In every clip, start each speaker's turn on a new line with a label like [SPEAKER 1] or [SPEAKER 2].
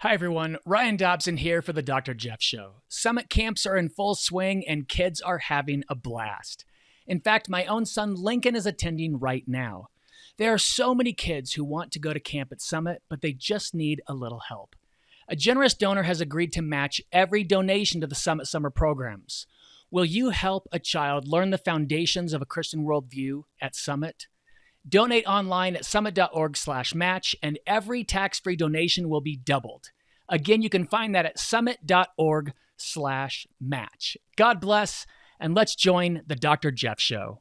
[SPEAKER 1] Hi everyone, Ryan Dobson here for the Dr. Jeff Show. Summit camps are in full swing and kids are having a blast. In fact, my own son Lincoln is attending right now. There are so many kids who want to go to camp at Summit, but they just need a little help. A generous donor has agreed to match every donation to the Summit Summer programs. Will you help a child learn the foundations of a Christian worldview at Summit? Donate online at summit.org/match, and every tax-free donation will be doubled. Again, you can find that at summit.org/match. God bless, and let's join the Dr. Jeff Show.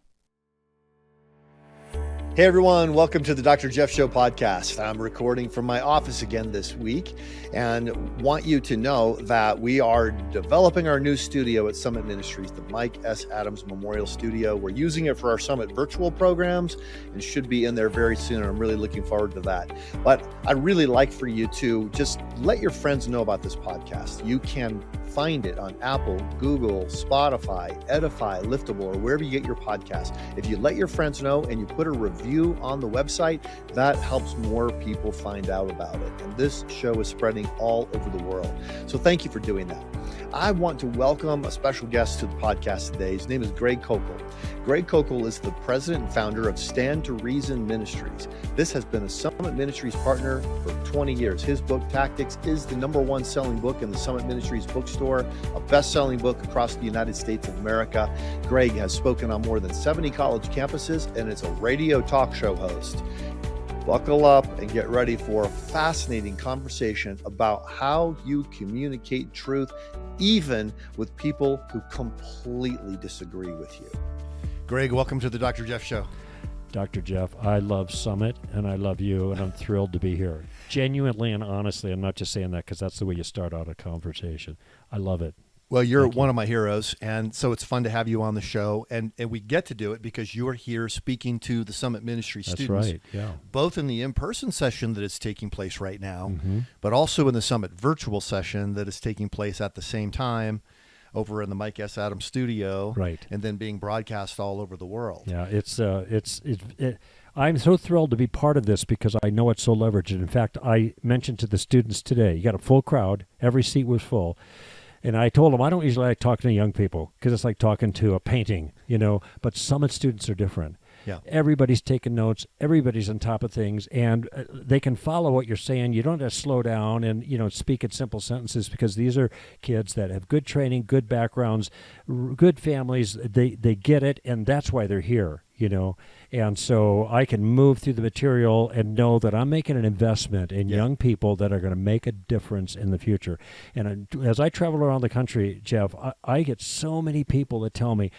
[SPEAKER 2] Hey everyone, welcome to the Dr. Jeff Show podcast. I'm recording from my office again this week and want you to know that we are developing our new studio at Summit Ministries, the Mike S. Adams Memorial Studio. We're using it for our Summit virtual programs and should be in there very soon, and I'm really looking forward to that. But I'd really like for you to just let your friends know about this podcast. You can find it on Apple, Google, Spotify, Edify, Liftable, or wherever you get your podcast. If you let your friends know and you put a review on the website, that helps more people find out about it. And this show is spreading all over the world. So thank you for doing that. I want to welcome a special guest to the podcast today. His name is Greg Koukl. Greg Koukl is the president and founder of Stand to Reason Ministries. This has been a Summit Ministries partner for 20 years. His book, Tactics, is the #1 selling book in the Summit Ministries bookstore, a best-selling book across the United States of America. Greg has spoken on more than 70 college campuses and is a radio talk show host. Buckle up and get ready for a fascinating conversation about how you communicate truth, even with people who completely disagree with you. Greg, welcome to the Dr. Jeff Show.
[SPEAKER 3] Dr. Jeff, I love Summit, and I love you, and I'm thrilled to be here. Genuinely and honestly, I'm not just saying that because that's the way you start out a conversation. I love it.
[SPEAKER 2] Well, you're one of my heroes, and so it's fun to have you on the show, and we get to do it because you're here speaking to the Summit Ministry students.
[SPEAKER 3] That's right, yeah.
[SPEAKER 2] Both in the in-person session that is taking place right now, but also in the Summit virtual session that is taking place at the same time over in the Mike S. Adams studio,
[SPEAKER 3] right,
[SPEAKER 2] and then being broadcast all over the world.
[SPEAKER 3] Yeah, I'm so thrilled to be part of this because I know it's so leveraged. In fact, I mentioned to the students today, you got a full crowd, every seat was full. And I told them I don't usually like talking to young people because it's like talking to a painting, but Summit students are different.
[SPEAKER 2] Yeah.
[SPEAKER 3] Everybody's taking notes. Everybody's on top of things, and they can follow what you're saying. You don't have to slow down and, speak in simple sentences because these are kids that have good training, good backgrounds, good families. They get it, and that's why they're here, And so I can move through the material and know that I'm making an investment in young people that are going to make a difference in the future. And as I travel around the country, Jeff, I get so many people that tell me,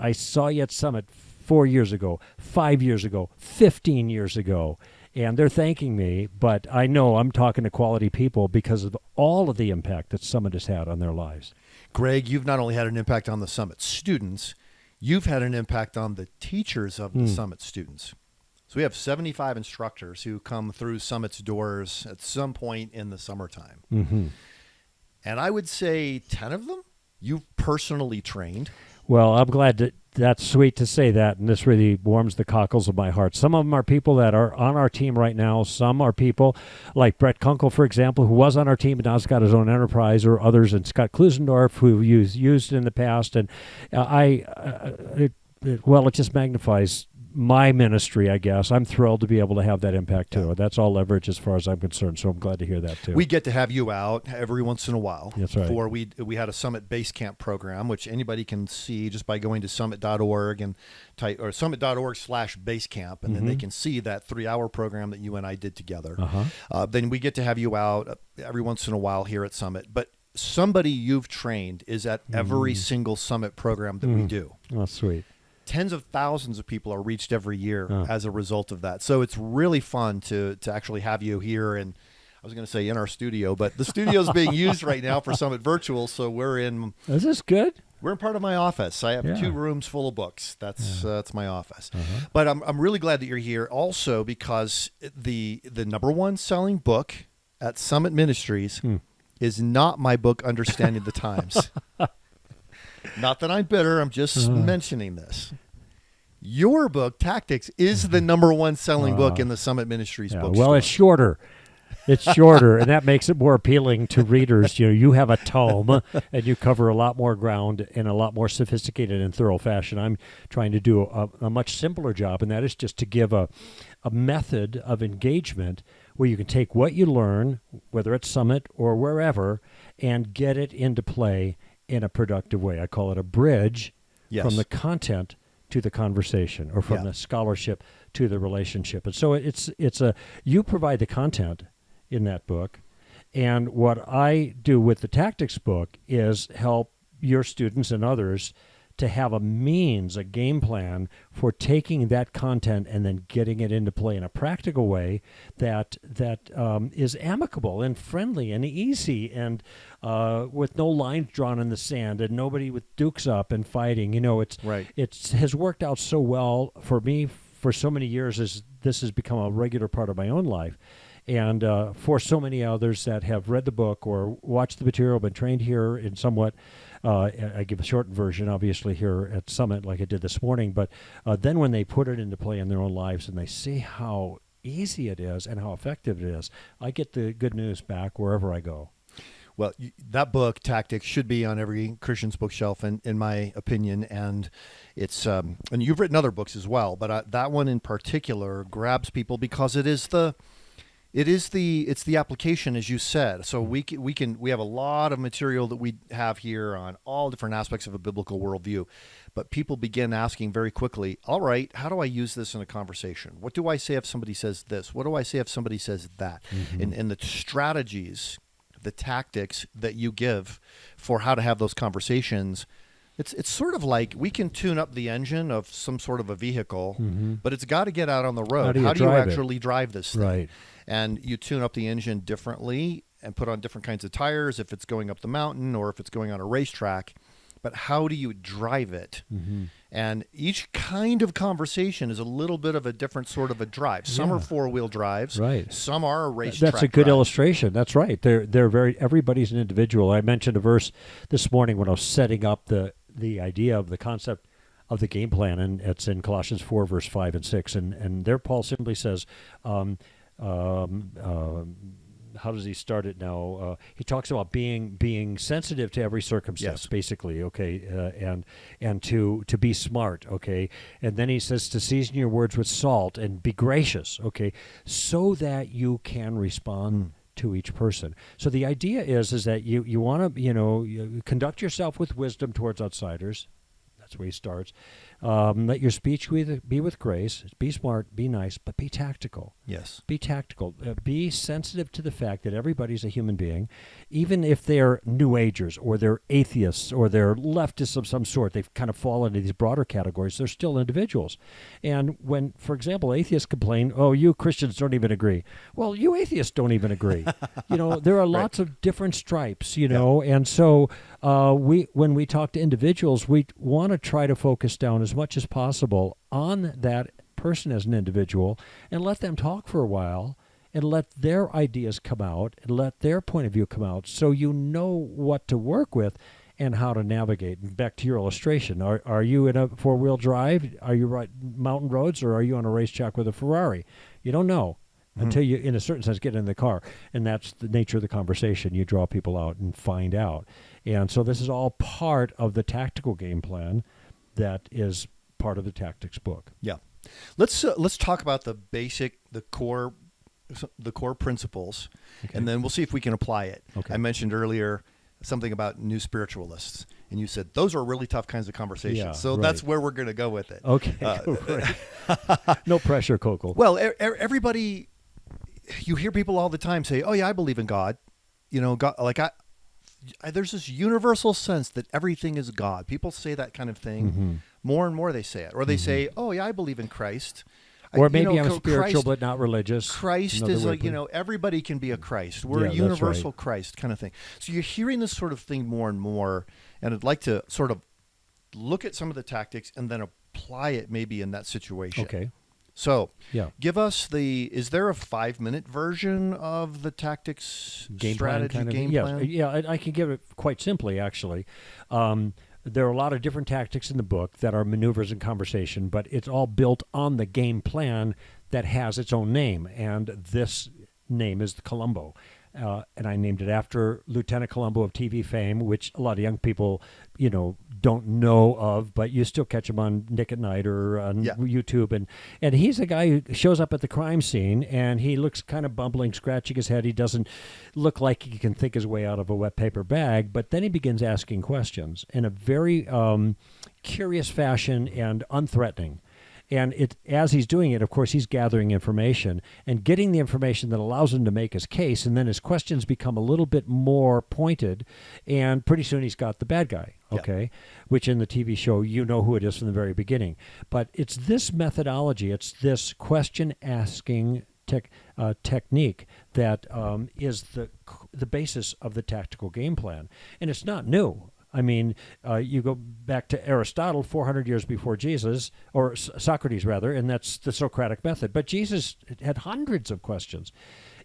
[SPEAKER 3] I saw you at Summit 4 years ago, 5 years ago, 15 years ago, and they're thanking me, but I know I'm talking to quality people because of all of the impact that Summit has had on their lives.
[SPEAKER 2] Greg, you've not only had an impact on the Summit students, you've had an impact on the teachers of the Summit students. So we have 75 instructors who come through Summit's doors at some point in the summertime.
[SPEAKER 3] Mm-hmm.
[SPEAKER 2] And I would say 10 of them you've personally trained.
[SPEAKER 3] Well, I'm glad that's sweet to say that, and this really warms the cockles of my heart. Some of them are people that are on our team right now. Some are people like Greg Koukl, for example, who was on our team and now has got his own enterprise, or others, and Scott Klusendorf, who used in the past. And it just magnifies my ministry, I guess. I'm thrilled to be able to have that impact too. Yeah. That's all leverage as far as I'm concerned, so I'm glad to hear that too.
[SPEAKER 2] We get to have you out every once in a while.
[SPEAKER 3] That's right.
[SPEAKER 2] We had a Summit Base Camp program, which anybody can see just by going to summit.org and type or summit.org/basecamp, and then they can see that 3-hour program that you and I did together. Then we get to have you out every once in a while here at Summit, but somebody you've trained is at every single Summit program that we do.
[SPEAKER 3] Oh, sweet.
[SPEAKER 2] Tens of thousands of people are reached every year as a result of that. So it's really fun to actually have you here. And I was going to say in our studio, but the studio is being used right now for Summit Virtual. So we're in.
[SPEAKER 3] Is this good?
[SPEAKER 2] We're in part of my office. I have 2 rooms full of books. That's my office. But I'm really glad that you're here also because the #1 selling book at Summit Ministries is not my book, Understanding the Times. Not that I'm bitter. I'm just mentioning this. Your book, Tactics, is the #1 selling book in the Summit Ministries bookstore.
[SPEAKER 3] Well, it's shorter. It's shorter, and that makes it more appealing to readers. You have a tome, and you cover a lot more ground in a lot more sophisticated and thorough fashion. I'm trying to do a much simpler job, and that is just to give a method of engagement where you can take what you learn, whether it's Summit or wherever, and get it into play in a productive way. I call it a bridge from the content to the conversation, or from the scholarship to the relationship. And so it's you provide the content in that book, and what I do with the tactics book is help your students and others to have a game plan for taking that content and then getting it into play in a practical way that is amicable and friendly and easy, and with no lines drawn in the sand and nobody with dukes up and fighting. It has worked out so well for me for so many years, as this has become a regular part of my own life. And for so many others that have read the book or watched the material, been trained here in somewhat, I give a shortened version, obviously, here at Summit, like I did this morning. But then when they put it into play in their own lives and they see how easy it is and how effective it is, I get the good news back wherever I go.
[SPEAKER 2] Well, that book, Tactics, should be on every Christian's bookshelf, in my opinion. And it's and you've written other books as well, but that one in particular grabs people because it's the application, as you said. So we have a lot of material that we have here on all different aspects of a biblical worldview, but people begin asking very quickly, all right, how do I use this in a conversation? What do I say if somebody says this? What do I say if somebody says that?
[SPEAKER 3] Mm-hmm.
[SPEAKER 2] And the strategies, the tactics that you give for how to have those conversations, it's sort of like we can tune up the engine of some sort of a vehicle, but it's got to get out on the road. How do you actually drive this thing?
[SPEAKER 3] Right.
[SPEAKER 2] And you tune up the engine differently and put on different kinds of tires if it's going up the mountain or if it's going on a racetrack. But how do you drive it? Mm-hmm. And each kind of conversation is a little bit of a different sort of a drive. Some are four-wheel drives.
[SPEAKER 3] Right.
[SPEAKER 2] Some are a racetrack.
[SPEAKER 3] That's a good
[SPEAKER 2] drive.
[SPEAKER 3] illustration. That's right. They're very. Everybody's an individual. I mentioned a verse this morning when I was setting up the idea of the concept of the game plan, and it's in Colossians 4, verse 5 and 6. And there Paul simply says, how does he start it now? He talks about being sensitive to every circumstance, basically, okay, and to be smart, okay, and then he says to season your words with salt and be gracious, okay, so that you can respond to each person. So the idea is that you want to you conduct yourself with wisdom towards outsiders. That's where he starts. Let your speech be with grace. Be smart, be nice, but be tactical.
[SPEAKER 2] Yes.
[SPEAKER 3] Be tactical. Be sensitive to the fact that everybody's a human being, even if they're New Agers or they're atheists or they're leftists of some sort. They've kind of fallen into these broader categories. They're still individuals. And when, for example, atheists complain, oh, you Christians don't even agree. Well, you atheists don't even agree. There are lots of different stripes, and so when we talk to individuals, we want to try to focus down as much as possible on that person as an individual and let them talk for a while and let their ideas come out and let their point of view come out so you know what to work with and how to navigate. And back to your illustration, are you in a four-wheel drive? Are you right mountain roads, or are you on a racetrack with a Ferrari? You don't know until you, in a certain sense, get in the car. And that's the nature of the conversation. You draw people out and find out. And so this is all part of the tactical game plan that is part of the tactics book.
[SPEAKER 2] Yeah. Let's talk about the core principles, and then we'll see if we can apply it. Okay. I mentioned earlier something about new spiritualists, and you said those are really tough kinds of conversations.
[SPEAKER 3] Yeah,
[SPEAKER 2] so that's where we're going to go with it.
[SPEAKER 3] Okay. No pressure, Koukl.
[SPEAKER 2] Well, everybody, you hear people all the time say, "Oh yeah, I believe in God." God, like there's this universal sense that everything is God. People say that kind of thing. Mm-hmm. More and more they say it. Or they say, oh, yeah, I believe in Christ.
[SPEAKER 3] Or maybe I'm spiritual but not religious.
[SPEAKER 2] Christ is like, everybody can be a Christ. We're a universal Christ kind of thing. So you're hearing this sort of thing more and more, and I'd like to sort of look at some of the tactics and then apply it maybe in that situation.
[SPEAKER 3] Okay.
[SPEAKER 2] So, give us is there a 5-minute version of the tactics game strategy plan, game plan?
[SPEAKER 3] Yeah, I can give it quite simply, actually. There are a lot of different tactics in the book that are maneuvers and conversation, but it's all built on the game plan that has its own name. And this name is the Columbo. And I named it after Lieutenant Columbo of TV fame, which a lot of young people, don't know of, but you still catch him on Nick at Night or on YouTube. And he's a guy who shows up at the crime scene, and he looks kind of bumbling, scratching his head. He doesn't look like he can think his way out of a wet paper bag, but then he begins asking questions in a very curious fashion and unthreatening. And as he's doing it, of course, he's gathering information and getting the information that allows him to make his case. And then his questions become a little bit more pointed. And pretty soon he's got the bad guy, okay, which in the TV show, you know who it is from the very beginning. But it's this methodology, it's this question-asking technique that is the basis of the tactical game plan. And it's not new. I mean, you go back to Aristotle 400 years before Jesus, or Socrates rather, and that's the Socratic method. But Jesus had hundreds of questions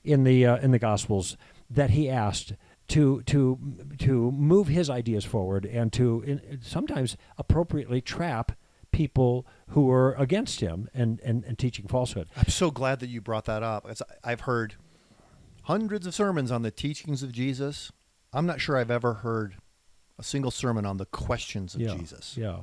[SPEAKER 3] in the Gospels that he asked to move his ideas forward and to sometimes appropriately trap people who were against him and teaching falsehood.
[SPEAKER 2] I'm so glad that you brought that up. I've heard hundreds of sermons on the teachings of Jesus. I'm not sure I've ever heard a single sermon on the questions of Jesus.
[SPEAKER 3] Yeah.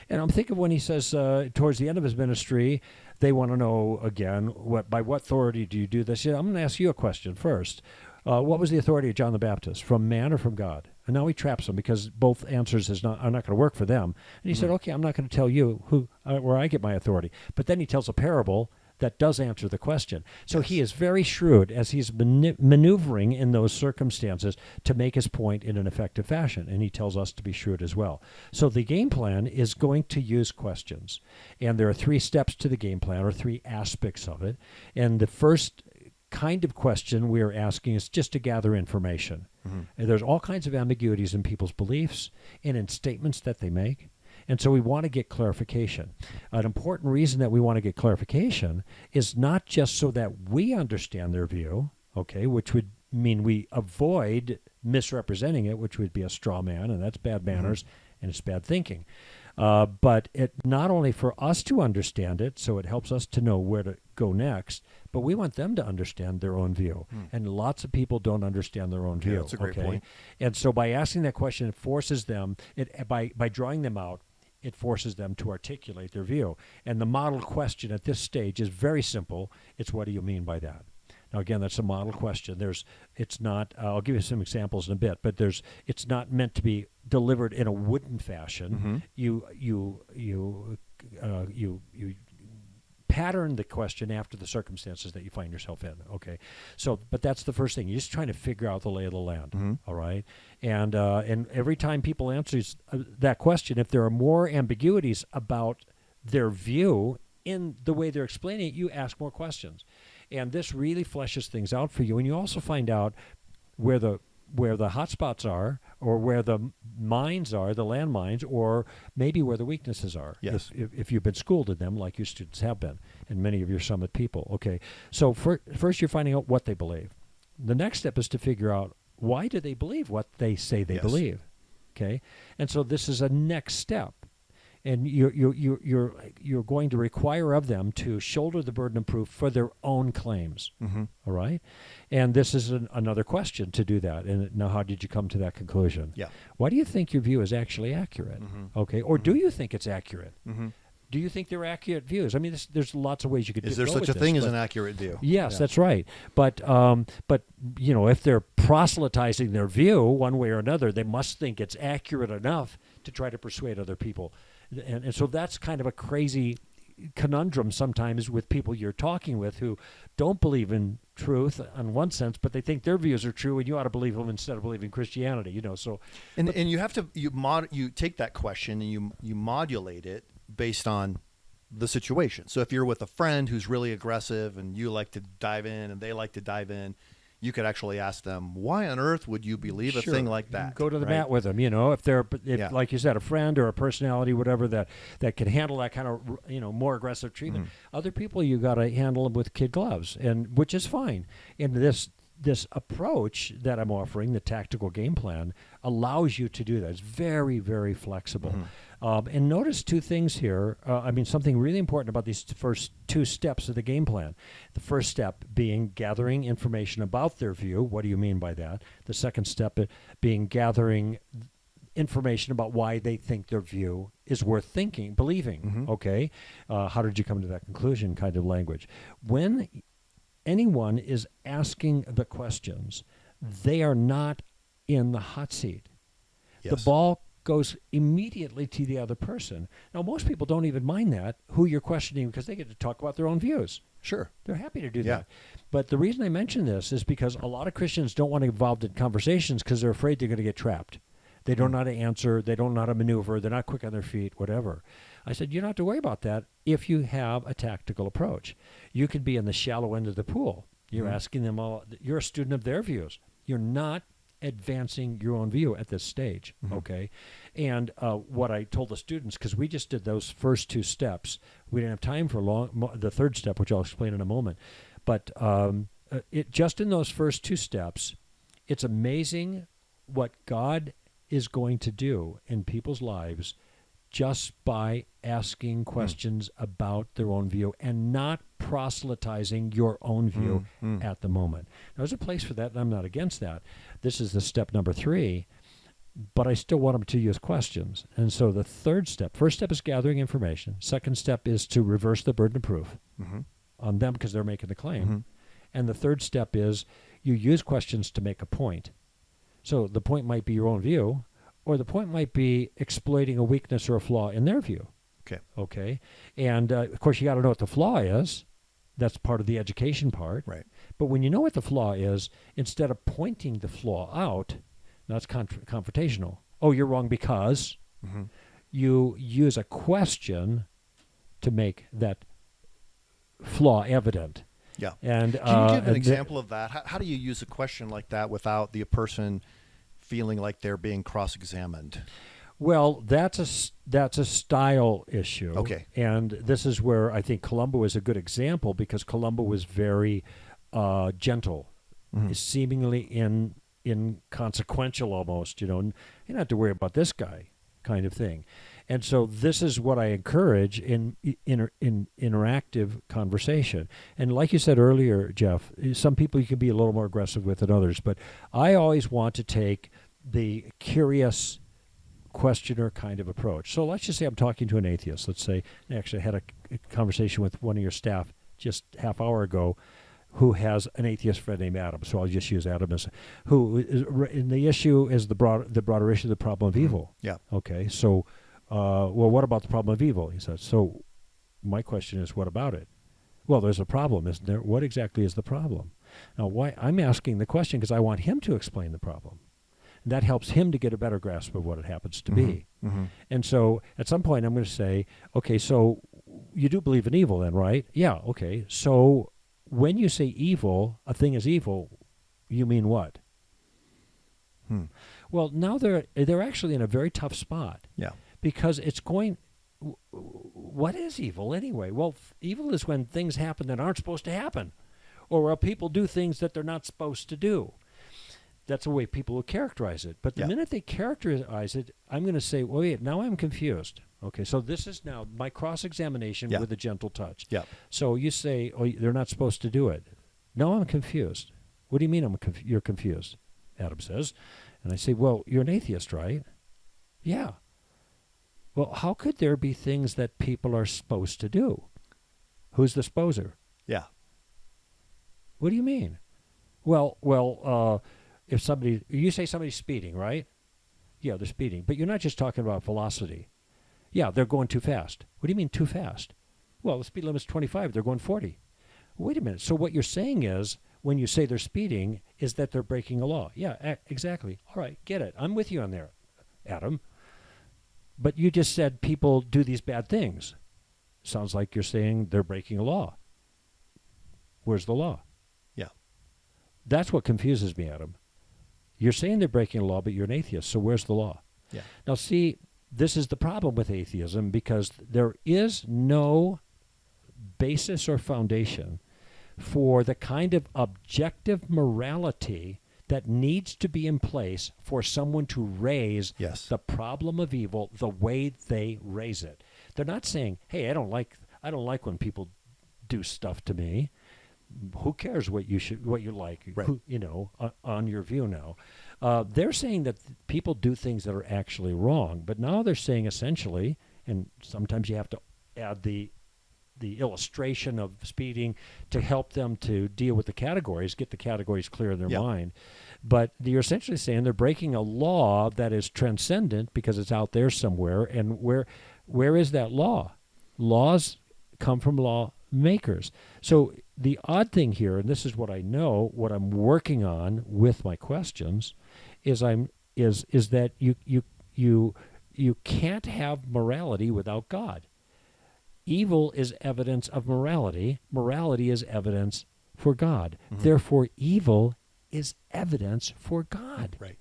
[SPEAKER 3] And I'm thinking when he says towards the end of his ministry, they want to know again, by what authority do you do this? I'm going to ask you a question first. What was the authority of John the Baptist, from man or from God? And now he traps them because both answers are not going to work for them. And he said, okay, I'm not going to tell you where I get my authority. But then he tells a parable that does answer the question. So he is very shrewd as he's maneuvering in those circumstances to make his point in an effective fashion, and he tells us to be shrewd as well. So the game plan is going to use questions, and there are 3 steps to the game plan, or 3 aspects of it. And the first kind of question we are asking is just to gather information. And there's all kinds of ambiguities in people's beliefs and in statements that they make. And so we want to get clarification. An important reason that we want to get clarification is not just so that we understand their view, okay, which would mean we avoid misrepresenting it, which would be a straw man, and that's bad manners and it's bad thinking. But it not only for us to understand it, so it helps us to know where to go next, but we want them to understand their own view. And lots of people don't understand their own view.
[SPEAKER 2] Yeah, that's a great point.
[SPEAKER 3] And so by asking that question, it forces them, by drawing them out, it forces them to articulate their view. And the model question at this stage is very simple. It's, what do you mean by that? Now, again, that's a model question. It's not, I'll give you some examples in a bit, but it's not meant to be delivered in a wooden fashion. You pattern the question after the circumstances that you find yourself in, okay? So, but that's the first thing. You're just trying to figure out the lay of the land, all right? And every time people answer that question, if there are more ambiguities about their view in the way they're explaining it, you ask more questions. And this really fleshes things out for you. And you also find out where the hot spots are, or where the mines are, the landmines, or maybe where the weaknesses are.
[SPEAKER 2] Yes.
[SPEAKER 3] If you've been schooled in them, like your students have been, and many of your Summit people. Okay. So first you're finding out what they believe. The next step is to figure out, why do they believe what they say they believe? Okay. And so this is a next step. And you're going to require of them to shoulder the burden of proof for their own claims, all right? And this is another question to do that. And now, how did you come to that conclusion?
[SPEAKER 2] Yeah.
[SPEAKER 3] Why do you think your view is actually accurate? Okay, or do you think it's accurate? Do you think they're accurate views? I mean, there's lots of ways you could.
[SPEAKER 2] Is there such a thing as an accurate view?
[SPEAKER 3] Yes, that's right. But if they're proselytizing their view one way or another, they must think it's accurate enough to try to persuade other people. And so that's kind of a crazy conundrum sometimes with people you're talking with who don't believe in truth in one sense, but they think their views are true, and you ought to believe them instead of believing Christianity. So
[SPEAKER 2] and you have to you take that question and you modulate it based on the situation. So if you're with a friend who's really aggressive and you like to dive in and they like to dive in, you could actually ask them, why on earth would you believe a thing like that?
[SPEAKER 3] Go to the mat with them, if like you said, a friend or a personality, whatever, that can handle that kind of, more aggressive treatment. Other people, you got to handle them with kid gloves, and which is fine. And this approach that I'm offering, the tactical game plan, allows you to do that. It's very, very flexible. And notice two things here. Something really important about these first two steps of the game plan. The first step being gathering information about their view. What do you mean by that? The second step being gathering information about why they think their view is worth believing. Okay? How did you come to that conclusion kind of language? When anyone is asking the questions, they are not in the hot seat.
[SPEAKER 2] Yes.
[SPEAKER 3] The ball goes immediately to the other person. Now, most people don't even mind that, who you're questioning, because they get to talk about their own views.
[SPEAKER 2] Sure.
[SPEAKER 3] They're happy to do that. But the reason I mention this is because a lot of Christians don't want to get involved in conversations because they're afraid they're going to get trapped. They don't know how to answer. They don't know how to maneuver. They're not quick on their feet, whatever. I said, you don't have to worry about that if you have a tactical approach. You could be in the shallow end of the pool. You're asking them all. You're a student of their views. You're not advancing your own view at this stage, okay? And what I told the students, because we just did those first two steps, we didn't have time for the third step, which I'll explain in a moment. But just in those first two steps, it's amazing what God is going to do in people's lives just by asking questions about their own view and not proselytizing your own view at the moment. Now, there's a place for that, and I'm not against that. This is the step number 3, but I still want them to use questions. And so the first step is gathering information. Second step is to reverse the burden of proof on them because they're making the claim. And the third step is you use questions to make a point. So the point might be your own view, or the point might be exploiting a weakness or a flaw in their view. Okay. And, of course, you got to know what the flaw is. That's part of the education part.
[SPEAKER 2] Right.
[SPEAKER 3] But when you know what the flaw is, instead of pointing the flaw out, that's confrontational. Oh, you're wrong because you use a question to make that flaw evident.
[SPEAKER 2] Yeah.
[SPEAKER 3] And
[SPEAKER 2] can you give an example of that? How do you use a question like that without the person feeling like they're being cross-examined?
[SPEAKER 3] Well, that's a style issue.
[SPEAKER 2] Okay.
[SPEAKER 3] And this is where I think Columbo is a good example because Columbo was very gentle, seemingly inconsequential almost, you don't have to worry about this guy kind of thing. And so this is what I encourage in interactive conversation. And like you said earlier, Jeff, some people you can be a little more aggressive with than others, but I always want to take the curious questioner kind of approach. So let's just say I'm talking to an atheist. Let's say, actually I had a conversation with one of your staff just half hour ago who has an atheist friend named Adam. So I'll just use Adam as and the issue is the broader issue, the problem of evil.
[SPEAKER 2] Yeah.
[SPEAKER 3] Okay. So, well, what about the problem of evil? He says. So my question is, what about it? Well, there's a problem, isn't there? What exactly is the problem? Now, why I'm asking the question because I want him to explain the problem. And that helps him to get a better grasp of what it happens to be. And so at some point I'm going to say, okay, so you do believe in evil then, right? Yeah, okay. So when you say evil, a thing is evil, you mean what? Well, now they're actually in a very tough spot.
[SPEAKER 2] Yeah.
[SPEAKER 3] Because it's going, what is evil anyway? Well, evil is when things happen that aren't supposed to happen, or where people do things that they're not supposed to do. That's the way people will characterize it. But the minute they characterize it, I'm going to say, well, wait, now I'm confused. Okay, so this is now my cross-examination with a gentle touch.
[SPEAKER 2] Yeah.
[SPEAKER 3] So you say, oh, they're not supposed to do it. No, I'm confused. What do you mean you're confused? Adam says. And I say, well, you're an atheist, right? Yeah. Well, how could there be things that people are supposed to do? Who's the sposer?
[SPEAKER 2] Yeah.
[SPEAKER 3] What do you mean? Well, if you say somebody's speeding, right? Yeah, they're speeding. But you're not just talking about velocity. Yeah, they're going too fast. What do you mean too fast? Well, the speed limit's 25. They're going 40. Wait a minute. So what you're saying is, when you say they're speeding, is that they're breaking a law. Yeah, exactly. All right, get it. I'm with you on there, Adam. But you just said people do these bad things. Sounds like you're saying they're breaking a law. Where's the law?
[SPEAKER 2] Yeah.
[SPEAKER 3] That's what confuses me, Adam. You're saying they're breaking a law, but you're an atheist, so where's the law?
[SPEAKER 2] Yeah.
[SPEAKER 3] Now, see, this is the problem with atheism because there is no basis or foundation for the kind of objective morality that needs to be in place for someone to raise the problem of evil the way they raise it. They're not saying, "Hey, I don't like when people do stuff to me. Who cares what you like?"
[SPEAKER 2] Right.
[SPEAKER 3] On your view now. They're saying that people do things that are actually wrong, but now they're saying essentially, and sometimes you have to add the illustration of speeding to help them to deal with the categories, get the categories clear in their mind. But you're essentially saying they're breaking a law that is transcendent because it's out there somewhere. And where is that law? Laws come from lawmakers. So the odd thing here, and this is what I know, what I'm working on with my questions, is that you can't have morality without God. Evil is evidence of morality. Morality is evidence for God. Mm-hmm. Therefore, evil is evidence for God.
[SPEAKER 2] Right.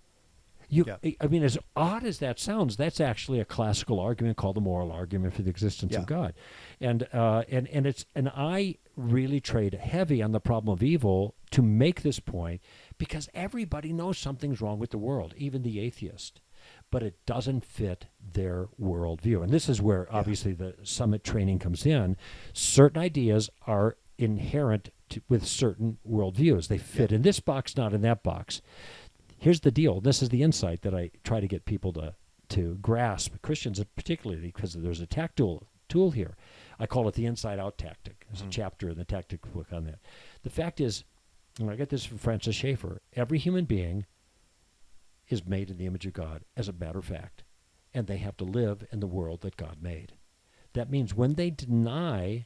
[SPEAKER 3] I mean, as odd as that sounds, that's actually a classical argument called the moral argument for the existence of God. And I really trade heavy on the problem of evil to make this point because everybody knows something's wrong with the world, even the atheist. But it doesn't fit their worldview. And this is where, obviously, the summit training comes in. Certain ideas are inherent with certain worldviews. They fit in this box, not in that box. Here's the deal. This is the insight that I try to get people to grasp, Christians particularly, because there's a tactile tool here. I call it the inside-out tactic. There's a chapter in the tactic book on that. The fact is, and I get this from Francis Schaeffer, every human being is made in the image of God, as a matter of fact, and they have to live in the world that God made. That means when they deny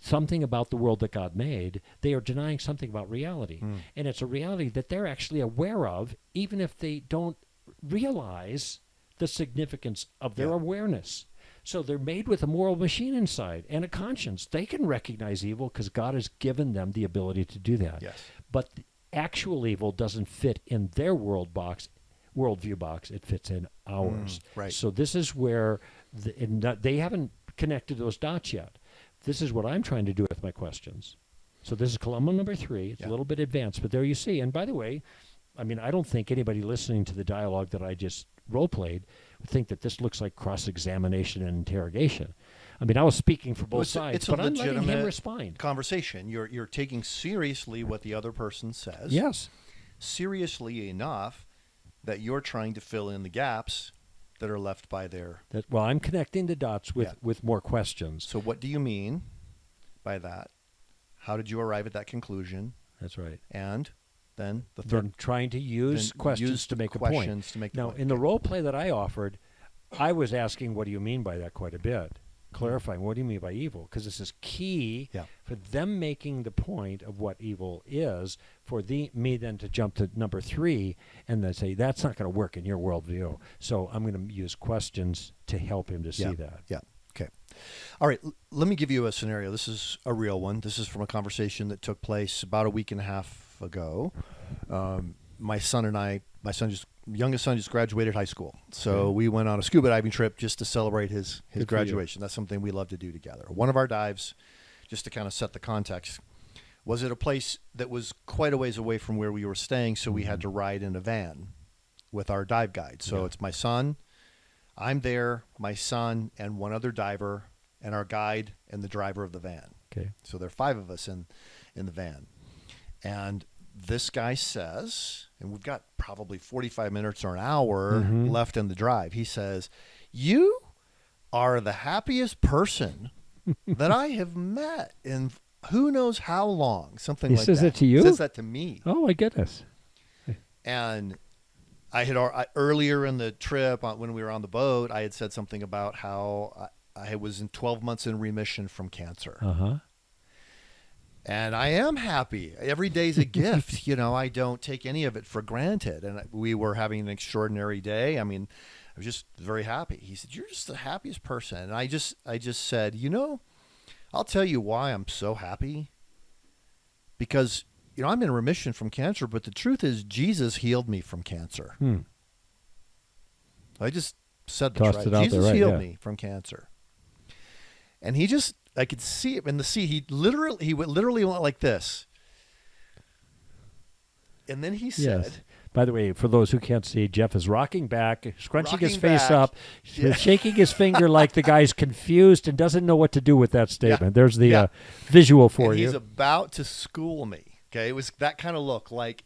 [SPEAKER 3] something about the world that God made, they are denying something about reality. And it's a reality that they're actually aware of, even if they don't realize the significance of their awareness. So they're made with a moral machine inside and a conscience. They can recognize evil because God has given them the ability to do that.
[SPEAKER 2] Yes.
[SPEAKER 3] But actual evil doesn't fit in their worldview box. It fits in ours.
[SPEAKER 2] Right.
[SPEAKER 3] So this is where they haven't connected those dots yet. This is what I'm trying to do with my questions. So this is column number 3. It's a little bit advanced, but there you see. And by the way, I mean, I don't think anybody listening to the dialogue that I just role-played would think that this looks like cross-examination and interrogation. I mean, I was speaking for both sides, but I'm letting him respond.
[SPEAKER 2] Conversation. You're taking seriously what the other person says.
[SPEAKER 3] Yes.
[SPEAKER 2] Seriously enough that you're trying to fill in the gaps that are left by their...
[SPEAKER 3] Well, I'm connecting the dots with more questions.
[SPEAKER 2] So what do you mean by that? How did you arrive at that conclusion?
[SPEAKER 3] That's right.
[SPEAKER 2] And then the third...
[SPEAKER 3] Then trying to use questions to make a point. Now, in the role play that I offered, I was asking, what do you mean by that quite a bit? Clarifying, what do you mean by evil? Because this is key for them making the point of what evil is, for me then to jump to number 3 and then say, that's not going to work in your worldview. So I'm going to use questions to help him to see that.
[SPEAKER 2] Yeah. Okay. All right. Let me give you a scenario. This is a real one. This is from a conversation that took place about a week and a half ago. My youngest son just graduated high school. So we went on a scuba diving trip just to celebrate his graduation. That's something we love to do together. One of our dives, just to kind of set the context, was at a place that was quite a ways away from where we were staying, so we had to ride in a van with our dive guide. So it's my son, I'm there, my son, and one other diver, and our guide and the driver of the van.
[SPEAKER 3] Okay.
[SPEAKER 2] So there are 5 of us in the van. And this guy says, and we've got probably 45 minutes or an hour left in the drive. He says, "You are the happiest person that I have met in who knows how long." Something like that.
[SPEAKER 3] He says it to you?
[SPEAKER 2] He says that to me.
[SPEAKER 3] Oh, my goodness.
[SPEAKER 2] And I had earlier in the trip when we were on the boat, I had said something about how I was in 12 months in remission from cancer.
[SPEAKER 3] Uh-huh.
[SPEAKER 2] And I am happy. Every day's a gift. I don't take any of it for granted. And we were having an extraordinary day. I mean, I was just very happy. He said, "You're just the happiest person." And I just said, I'll tell you why I'm so happy. Because, I'm in remission from cancer, but the truth is Jesus healed me from cancer. I just said that right. Jesus healed me from cancer. And I could see it in the sea. He literally went like this. And then he said,
[SPEAKER 3] yes. By the way, for those who can't see, Jeff is rocking back, scrunching his face
[SPEAKER 2] back.
[SPEAKER 3] up, shaking his finger like the guy's confused and doesn't know what to do with that statement. There's the visual for
[SPEAKER 2] and
[SPEAKER 3] you.
[SPEAKER 2] He's about to school me. Okay, it was that kind of look like,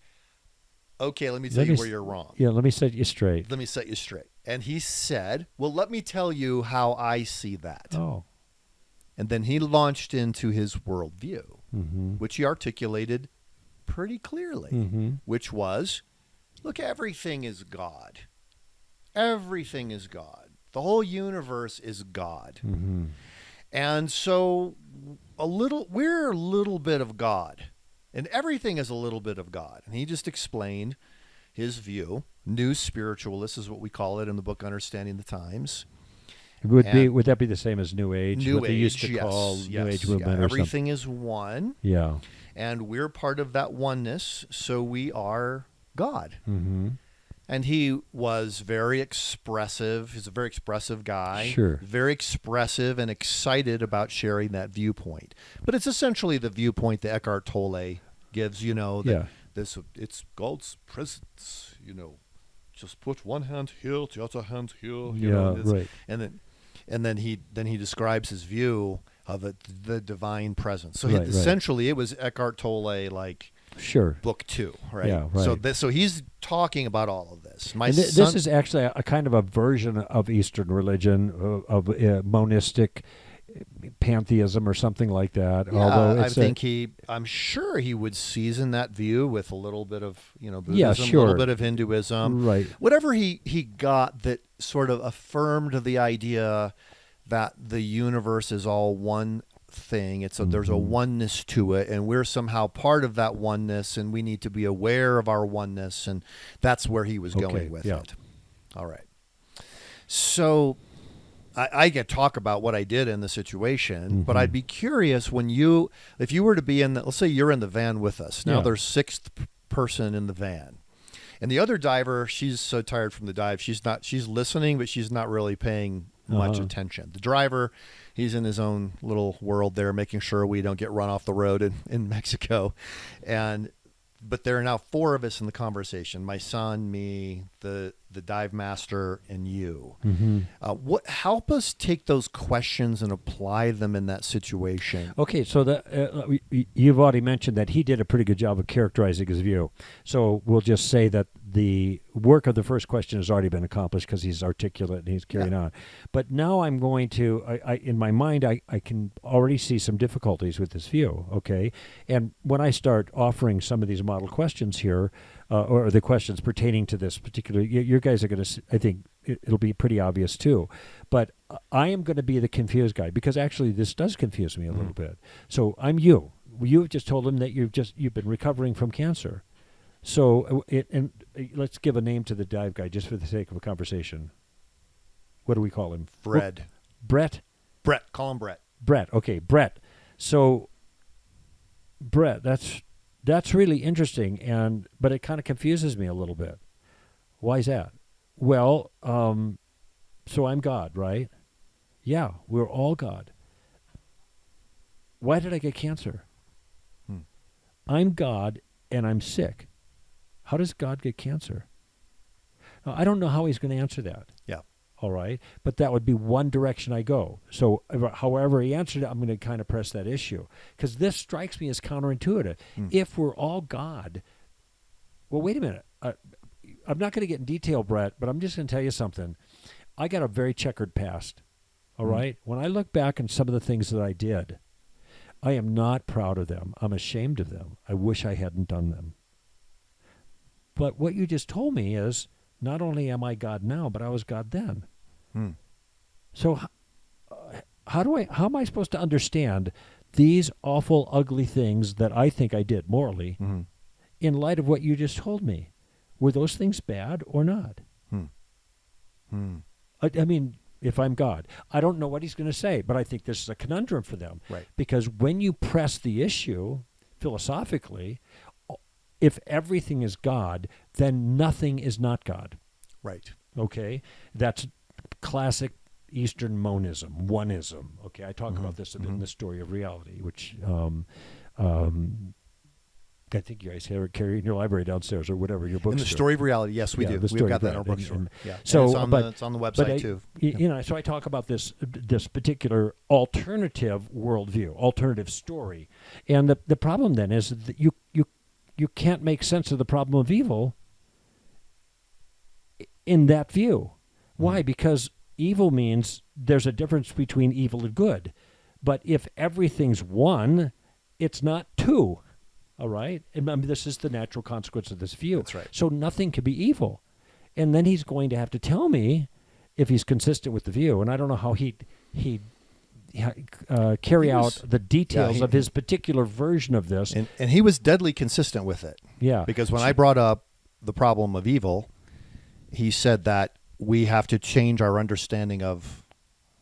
[SPEAKER 2] okay, let me tell you where you're wrong.
[SPEAKER 3] Yeah, let me set you straight.
[SPEAKER 2] Let me set you straight. And he said, well, let me tell you how I see that.
[SPEAKER 3] Oh.
[SPEAKER 2] And then he launched into his worldview,
[SPEAKER 3] Mm-hmm.
[SPEAKER 2] which he articulated pretty clearly,
[SPEAKER 3] Mm-hmm.
[SPEAKER 2] which was, look, everything is God. Everything is God. The whole universe is God.
[SPEAKER 3] Mm-hmm.
[SPEAKER 2] And so we're a little bit of God. And everything is a little bit of God. And he just explained his view. New spiritualist is what we call it in the book Understanding the Times.
[SPEAKER 3] Would that be the same as New Age?
[SPEAKER 2] New
[SPEAKER 3] what they
[SPEAKER 2] Age,
[SPEAKER 3] used to call New Age movement or
[SPEAKER 2] everything
[SPEAKER 3] something?
[SPEAKER 2] is one.
[SPEAKER 3] Yeah.
[SPEAKER 2] And we're part of that oneness, so we are God.
[SPEAKER 3] Mm-hmm.
[SPEAKER 2] And he was very expressive. He's a very expressive guy.
[SPEAKER 3] Sure.
[SPEAKER 2] Very expressive and excited about sharing that viewpoint. But it's essentially the viewpoint that Eckhart Tolle gives, that it's God's presence, just put one hand here, the other hand here.
[SPEAKER 3] Right.
[SPEAKER 2] And then he describes his view of the divine presence. So
[SPEAKER 3] Right,
[SPEAKER 2] essentially it was Eckhart Tolle
[SPEAKER 3] Sure.
[SPEAKER 2] book 2, right?
[SPEAKER 3] Yeah, right.
[SPEAKER 2] So he's talking about all of this.
[SPEAKER 3] This is actually a kind of a version of Eastern religion, of monistic pantheism or something like that.
[SPEAKER 2] Yeah,
[SPEAKER 3] although
[SPEAKER 2] I'm sure he would season that view with a little bit of Buddhism,
[SPEAKER 3] Yeah, sure.
[SPEAKER 2] a little bit of Hinduism,
[SPEAKER 3] right.
[SPEAKER 2] Whatever he got that sort of affirmed the idea that the universe is all one thing. There's a oneness to it, and we're somehow part of that oneness, and we need to be aware of our oneness, and that's where he was going with it. All right. So I can talk about what I did in the situation, but I'd be curious if you were to be let's say you're in the van with us. Now there's sixth person in the van. And the other diver, she's so tired from the dive, she's listening, but she's not really paying much attention. The driver, he's in his own little world there, making sure we don't get run off the road in Mexico. But there are now 4 of us in the conversation: my son, me, the dive master, and you.
[SPEAKER 3] Mm-hmm.
[SPEAKER 2] Help us take those questions and apply them in that situation.
[SPEAKER 3] Okay, so you've already mentioned that he did a pretty good job of characterizing his view. So we'll just say that the work of the first question has already been accomplished because he's articulate and he's carrying on. But now I'm going to, in my mind, I can already see some difficulties with this view, okay? And when I start offering some of these model questions here, or the questions pertaining to this particular, your guys are going to, I think it'll be pretty obvious too. But I am going to be the confused guy, because actually this does confuse me a little bit. So I'm you. You've just told him that you've been recovering from cancer. So let's give a name to the dive guy just for the sake of a conversation. What do we call him?
[SPEAKER 2] Brett.
[SPEAKER 3] Brett?
[SPEAKER 2] Brett. Call him Brett.
[SPEAKER 3] Brett. Okay, Brett. So, Brett, that's really interesting, but it kind of confuses me a little bit. Why is that? Well, so I'm God, right? Yeah, we're all God. Why did I get cancer? I'm God and I'm sick. How does God get cancer? Now, I don't know how he's going to answer that.
[SPEAKER 2] Yeah.
[SPEAKER 3] All right. But that would be one direction I go. So however he answered it, I'm going to kind of press that issue. Because this strikes me as counterintuitive. If we're all God, well, wait a minute. I'm not going to get in detail, Brett, but I'm just going to tell you something. I got a very checkered past. All right. When I look back on some of the things that I did, I am not proud of them. I'm ashamed of them. I wish I hadn't done them. But what you just told me is, not only am I God now, but I was God then. So how am I supposed to understand these awful, ugly things that I think I did morally in light of what you just told me? Were those things bad or not? I mean, if I'm God, I don't know what he's going to say, but I think this is a conundrum for them.
[SPEAKER 2] Right.
[SPEAKER 3] Because when you press the issue philosophically, if everything is God, then nothing is not God.
[SPEAKER 2] Right.
[SPEAKER 3] Okay? That's classic Eastern monism, oneism. Okay, I talk about this a bit in The Story of Reality, which I think you guys carry in your library downstairs or whatever your bookstore.
[SPEAKER 2] In the Story of Reality, yes, we do. We've got that in our bookstore.
[SPEAKER 3] So,
[SPEAKER 2] it's on the website too.
[SPEAKER 3] So I talk about this particular alternative worldview, alternative story, and the problem then is that you can't make sense of the problem of evil in that view. Why? Because evil means there's a difference between evil and good. But if everything's one, it's not two. All right? And this is the natural consequence of this view.
[SPEAKER 2] That's right.
[SPEAKER 3] So nothing can be evil. And then he's going to have to tell me if he's consistent with the view. And I don't know how he'd carry out the details of his particular version of this.
[SPEAKER 2] And he was deadly consistent with it.
[SPEAKER 3] Yeah.
[SPEAKER 2] Because when I brought up the problem of evil, he said that we have to change our understanding of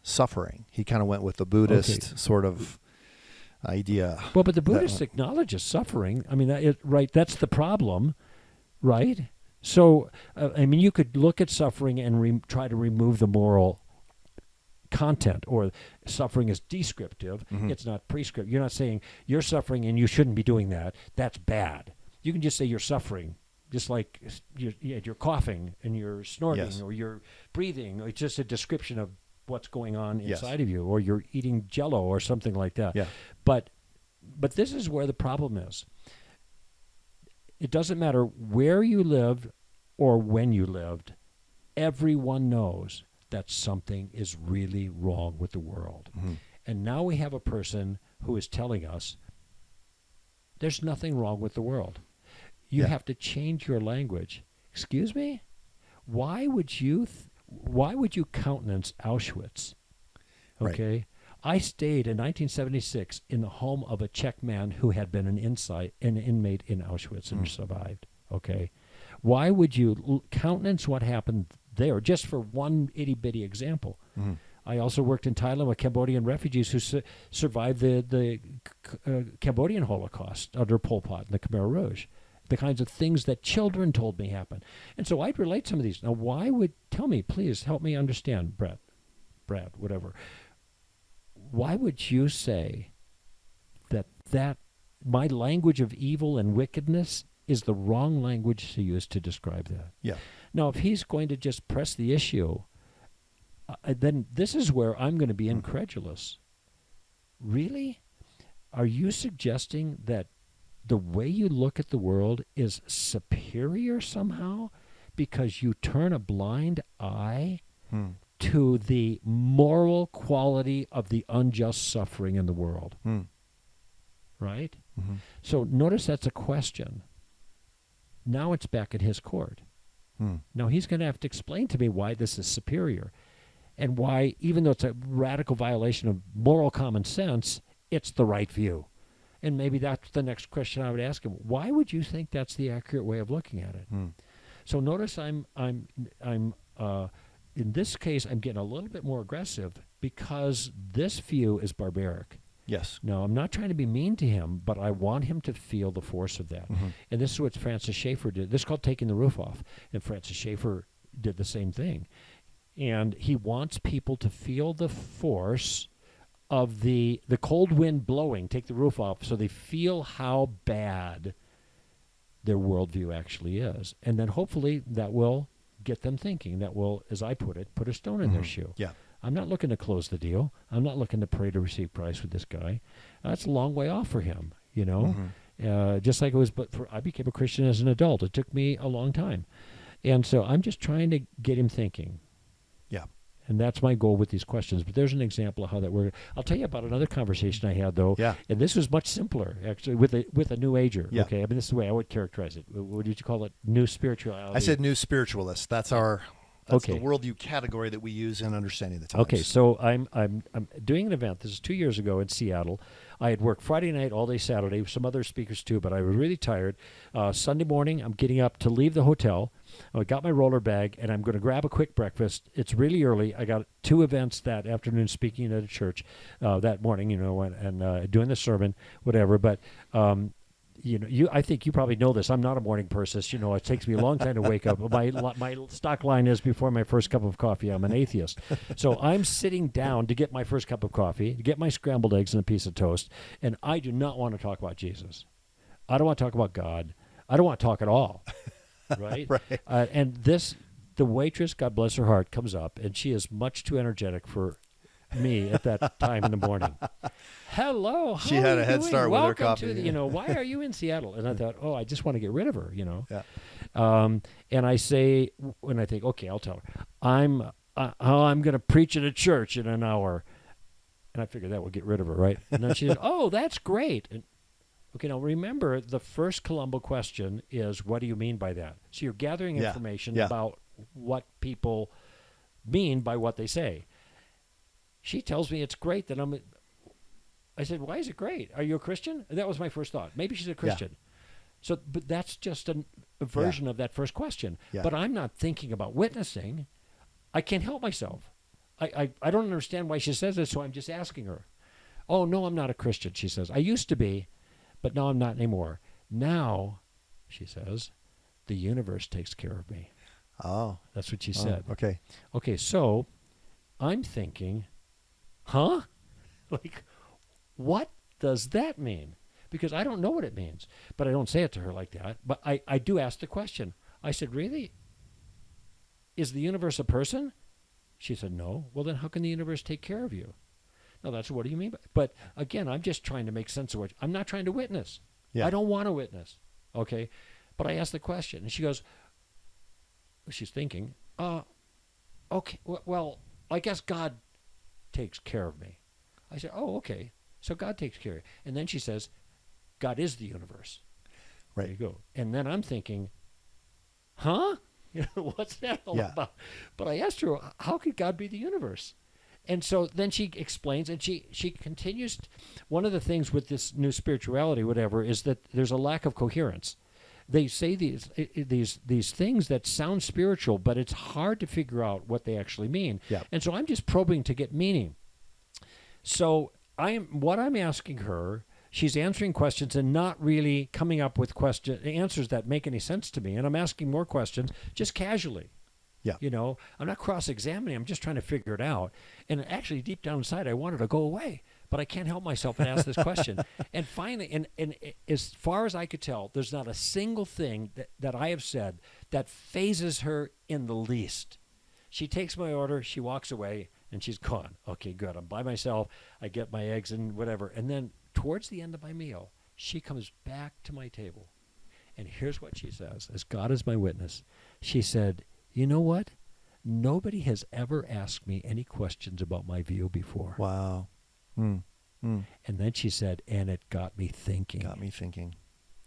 [SPEAKER 2] suffering. He kind of went with the Buddhist sort of idea.
[SPEAKER 3] Well, but the Buddhists acknowledges suffering. I mean, that's the problem, right? So, you could look at suffering and try to remove the moral content, or suffering is descriptive. Mm-hmm. It's not prescriptive. You're not saying you're suffering and you shouldn't be doing that. That's bad. You can just say you're suffering. Just like you're coughing and you're snorting or you're breathing. It's just a description of what's going on inside of you, or you're eating Jell-O or something like that.
[SPEAKER 2] Yeah.
[SPEAKER 3] But this is where the problem is. It doesn't matter where you lived or when you lived. Everyone knows that something is really wrong with the world. Mm-hmm. And now we have a person who is telling us there's nothing wrong with the world. You have to change your language. Excuse me? Why would you countenance Auschwitz? Okay? Right. I stayed in 1976 in the home of a Czech man who had been an inmate in Auschwitz and survived. Okay? Why would you countenance what happened there, just for one itty-bitty example? Mm-hmm. I also worked in Thailand with Cambodian refugees who survived the Cambodian Holocaust under Pol Pot and the Khmer Rouge. The kinds of things that children told me happened. And so I'd relate some of these. Now, tell me, please, help me understand, Brad, whatever. Why would you say that my language of evil and wickedness is the wrong language to use to describe that?
[SPEAKER 2] Yeah.
[SPEAKER 3] Now, if he's going to just press the issue, then this is where I'm going to be incredulous. Really? Are you suggesting that the way you look at the world is superior somehow because you turn a blind eye to the moral quality of the unjust suffering in the world? Right? Mm-hmm. So notice that's a question. Now it's back at his court. Now he's going to have to explain to me why this is superior and why, even though it's a radical violation of moral common sense, it's the right view. And maybe that's the next question I would ask him. Why would you think that's the accurate way of looking at it? So notice I'm in this case I'm getting a little bit more aggressive because this view is barbaric.
[SPEAKER 2] Yes.
[SPEAKER 3] No, I'm not trying to be mean to him, but I want him to feel the force of that. Mm-hmm. And this is what Francis Schaeffer did. This is called taking the roof off. And Francis Schaeffer did the same thing. And he wants people to feel the force of the cold wind blowing, take the roof off, so they feel how bad their worldview actually is. And then hopefully that will get them thinking. That will, as I put it, put a stone in their shoe.
[SPEAKER 2] Yeah.
[SPEAKER 3] I'm not looking to close the deal. I'm not looking to pray to receive Christ with this guy. That's a long way off for him, you know. Just like it was, I became a Christian as an adult. It took me a long time. And so I'm just trying to get him thinking.
[SPEAKER 2] Yeah.
[SPEAKER 3] And that's my goal with these questions. But there's an example of how that works. I'll tell you about another conversation I had, though.
[SPEAKER 2] Yeah.
[SPEAKER 3] And this was much simpler, actually, with a New Ager.
[SPEAKER 2] Yeah.
[SPEAKER 3] Okay. I mean, this is the way I would characterize it. What did you call it? New spirituality.
[SPEAKER 2] I said new spiritualist. That's the worldview category that we use in understanding the times.
[SPEAKER 3] Okay. So I'm doing an event. This is 2 years ago in Seattle. I had worked Friday night, all day Saturday, some other speakers too, but I was really tired. Sunday morning, I'm getting up to leave the hotel. I got my roller bag, and I'm going to grab a quick breakfast. It's really early. I got 2 events that afternoon speaking at a church that morning, and doing the sermon, whatever. But, I think you probably know this. I'm not a morning person. It takes me a long time to wake up. My stock line is before my first cup of coffee, I'm an atheist. So I'm sitting down to get my first cup of coffee, to get my scrambled eggs and a piece of toast, and I do not want to talk about Jesus. I don't want to talk about God. I don't want to talk at all. Right?
[SPEAKER 2] Right.
[SPEAKER 3] And the waitress, God bless her heart, comes up, and she is much too energetic for me at that time in the morning. Hello.
[SPEAKER 2] She had a head start with her
[SPEAKER 3] Welcome
[SPEAKER 2] coffee.
[SPEAKER 3] to why are you in Seattle? And I thought, I just want to get rid of her,
[SPEAKER 2] Yeah.
[SPEAKER 3] And I say, when I think, okay, I'll tell her, I'm going to preach at a church in an hour. And I figured that would get rid of her, right? And then she said, oh, that's great. And, okay, now remember, the first Columbo question is, what do you mean by that? So you're gathering information about what people mean by what they say. She tells me it's great that I said, why is it great? Are you a Christian? That was my first thought. Maybe she's a Christian. Yeah. So, but that's just a version of that first question. Yeah. But I'm not thinking about witnessing. I can't help myself. I don't understand why she says this, so I'm just asking her. Oh, no, I'm not a Christian, she says. I used to be, but now I'm not anymore. Now, she says, the universe takes care of me.
[SPEAKER 2] Oh.
[SPEAKER 3] That's what she said.
[SPEAKER 2] Okay.
[SPEAKER 3] Okay, so I'm thinking, huh? Like, what does that mean? Because I don't know what it means. But I don't say it to her like that. But I do ask the question. I said, really? Is the universe a person? She said, no. Well, then how can the universe take care of you? No, that's what do you mean? But again, I'm just trying to make sense of what, I'm not trying to witness. Yeah. I don't want to witness. Okay? But I asked the question. And she goes, she's thinking, okay, well, I guess God takes care of me. I said, oh, okay. So God takes care of you. And then she says, God is the universe.
[SPEAKER 2] Right.
[SPEAKER 3] There you go. And then I'm thinking, huh? What's that all about? But I asked her, how could God be the universe? And so then she explains, and she continues. One of the things with this new spirituality, whatever, is that there's a lack of coherence. They say these things that sound spiritual, but it's hard to figure out what they actually mean. Yeah. And so I'm just probing to get meaning. So what I'm asking her, she's answering questions and not really coming up with answers that make any sense to me. And I'm asking more questions just casually. Yeah. I'm not cross-examining. I'm just trying to figure it out. And actually, deep down inside, I want her to go away. But I can't help myself and ask this question. And finally, and as far as I could tell, there's not a single thing that I have said that phases her in the least. She takes my order, she walks away, and she's gone. Okay, good. I'm by myself. I get my eggs and whatever. And then towards the end of my meal, she comes back to my table. And here's what she says, as God is my witness. She said, you know what? Nobody has ever asked me any questions about my view before.
[SPEAKER 2] Wow.
[SPEAKER 3] And then she said, and it got me thinking.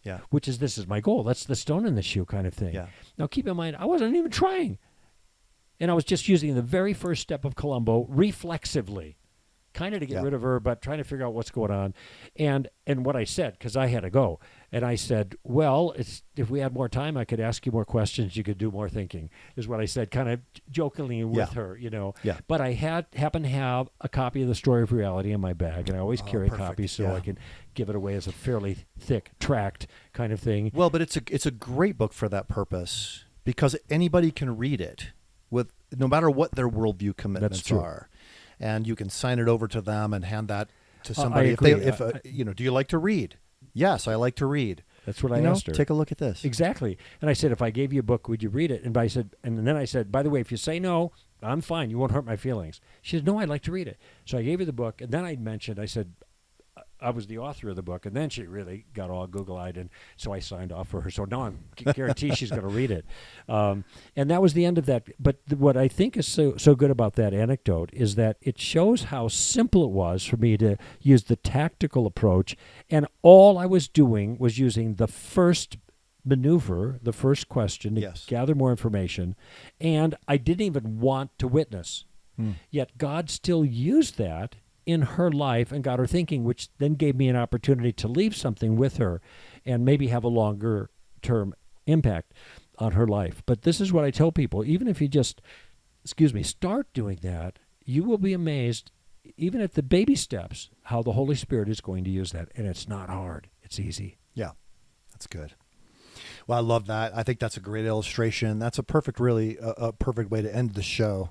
[SPEAKER 2] Yeah.
[SPEAKER 3] This is my goal. That's the stone in the shoe kind of thing. Yeah. Now keep in mind, I wasn't even trying. And I was just using the very first step of Columbo reflexively, kind of to get rid of her, but trying to figure out what's going on. And what I said, because I had to go, and I said, well, if we had more time, I could ask you more questions. You could do more thinking, is what I said, kind of jokingly with her, Yeah. But I happen to have a copy of The Story of Reality in my bag, and I always carry copies so I can give it away as a fairly thick tract kind of thing.
[SPEAKER 2] Well, but it's a great book for that purpose because anybody can read it with no matter what their worldview commitments are. And you can sign it over to them and hand that to somebody. Do you like to read? Yes, I like to read.
[SPEAKER 3] That's what I asked her.
[SPEAKER 2] Take a look at this.
[SPEAKER 3] Exactly. And I said, if I gave you a book, would you read it? And then I said, by the way, if you say no, I'm fine. You won't hurt my feelings. She said, no, I'd like to read it. So I gave her the book, and then I said, I was the author of the book, and then she really got all Google-eyed, and so I signed off for her. So now I guarantee she's going to read it. And that was the end of that. But what I think is so good about that anecdote is that it shows how simple it was for me to use the tactical approach, and all I was doing was using the first maneuver, the first question, to gather more information, and I didn't even want to witness. Yet God still used that in her life and got her thinking, which then gave me an opportunity to leave something with her and maybe have a longer term impact on her life. But this is what I tell people, even if you just, start doing that, you will be amazed, even at the baby steps, how the Holy Spirit is going to use that. And it's not hard. It's easy.
[SPEAKER 2] Yeah, that's good. Well, I love that. I think that's a great illustration. That's a perfect way to end the show.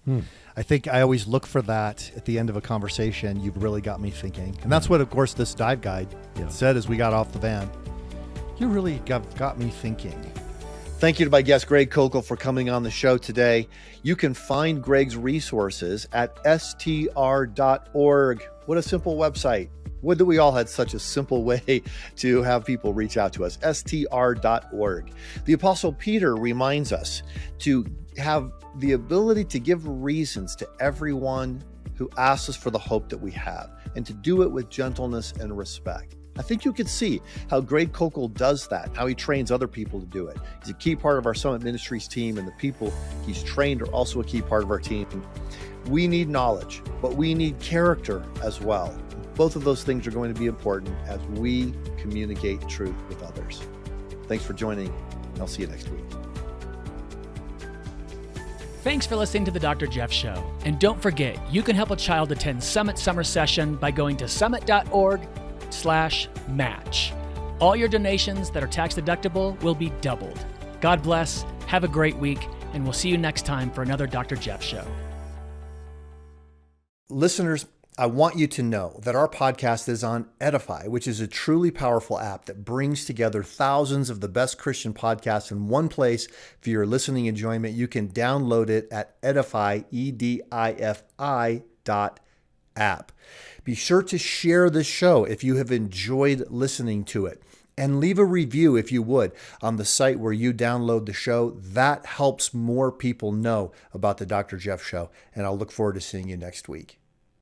[SPEAKER 2] I think I always look for that at the end of a conversation. You've really got me thinking. And that's what, of course, this dive guide said as we got off the van. You really got me thinking. Thank you to my guest, Greg Koukl, for coming on the show today. You can find Greg's resources at str.org. What a simple website. Would that we all had such a simple way to have people reach out to us, str.org. The Apostle Peter reminds us to have the ability to give reasons to everyone who asks us for the hope that we have, and to do it with gentleness and respect. I think you could see how Greg Koukl does that, how he trains other people to do it. He's a key part of our Summit Ministries team, and the people he's trained are also a key part of our team. We need knowledge, but we need character as well. Both of those things are going to be important as we communicate truth with others. Thanks for joining, and I'll see you next week.
[SPEAKER 1] Thanks for listening to The Dr. Jeff Show. And don't forget, you can help a child attend Summit Summer Session by going to summit.org/match. All your donations that are tax deductible will be doubled. God bless, have a great week, and we'll see you next time for another Dr. Jeff Show.
[SPEAKER 2] Listeners, I want you to know that our podcast is on Edify, which is a truly powerful app that brings together thousands of the best Christian podcasts in one place for your listening enjoyment. You can download it at Edify, EDIFI.app. Be sure to share this show if you have enjoyed listening to it, and leave a review if you would on the site where you download the show. That helps more people know about the Dr. Jeff Show, and I'll look forward to seeing you next week.